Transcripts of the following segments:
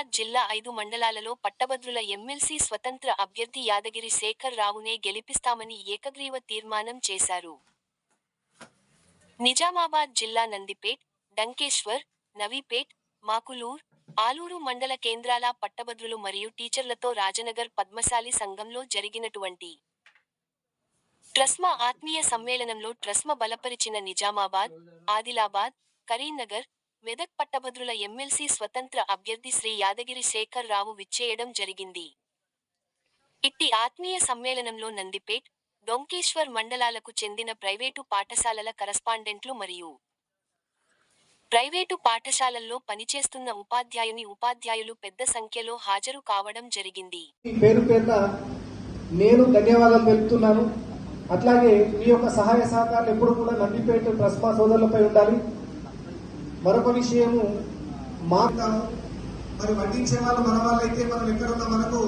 నిజామాబాద్ జిల్లా 5 మండలాలలో పట్టభద్రుల ఎమ్మెల్సీ స్వతంత్ర అభ్యర్థి యాదగిరి శేఖర్ రావునే గెలిపిస్తామని ఏకగ్రీవ తీర్మానం చేశారు. నిజామాబాద్ జిల్లా నందిపేట్, డంకేశ్వర్, నవీపేట్, మాకులూర్, ఆలూరు మండల కేంద్రాల పట్టభద్రులు మరియు టీచర్లతో రాజనగర్ పద్మశాలి సంఘంలో జరిగినటువంటి ట్రస్మా ఆత్మీయ సమ్మేళనంలో ట్రస్మా బలపరిచిన నిజామాబాద్, ఆదిలాబాద్, కరీంనగర్, మెదక్ పట్టభద్రుల ఎమ్మెల్సీ స్వతంత్ర అభ్యర్థి శ్రీ యాదగిరి శేఖర్ రావు విచ్చేయడం జరిగింది. ఇట్టి ఆత్మీయ సమ్మేళనంలో నందిపేట్, డొంకేశ్వర్ మండలాలకు చెందిన ప్రైవేటు పాఠశాలల కరస్పాండెంట్లు మరియు ప్రైవేటు పాఠశాలల్లో పనిచేస్తున్న ఉపాధ్యాయులు పెద్ద సంఖ్యలో హాజరు కావడం జరిగింది. పేరు పేరున నేను ధన్యవాదాలు తెలుపుతున్నాను. అట్లాగే మీ యొక్క సహాయ సహకారాలు ఎప్పుడు కూడా నందిపేట ట్రస్మా సోదరులపై ఉండాలి. మరొక విషయము మరి వడ్డించే వాళ్ళు మన వాళ్ళు అయితే మనం ఎక్కడున్నా మనకు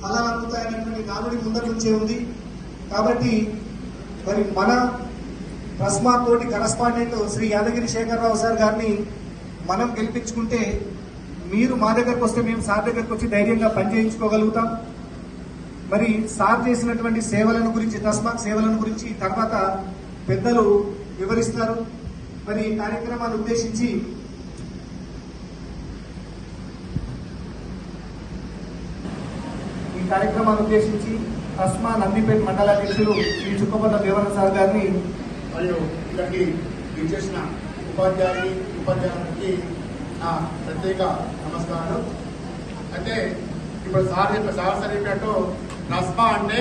అలా అందుతాయనేటువంటి నానుడి ముందర నుంచే ఉంది. కాబట్టి మరి మన ట్రస్మా తోటి కరస్పాండెంట్ శ్రీ యాదగిరి శేఖర్ రావు సార్ గారిని మనం గెలిపించుకుంటే మీరు మా దగ్గరకు వస్తే మేము సార్ దగ్గరకు వచ్చి ధైర్యంగా పనిచేయించుకోగలుగుతాం. మరి సార్ చేసినటువంటి సేవలను గురించి, ట్రస్మా సేవలను గురించి తర్వాత పెద్దలు వివరిస్తారు. మరి ఈ కార్యక్రమాన్ని ఉద్దేశించి ట్రస్మా నందిపేట మండలాధ్యక్షులు శ్రీ చుక్కపల్ల దేవరణ సార్ గారిని మరియు ఇక్కడికి విచ్చేసిన ఉపాధ్యాయులకి నా ప్రత్యేక నమస్కారాలు. అయితే ఇప్పుడు సార్ చెప్పినట్టు ట్రస్మా అంటే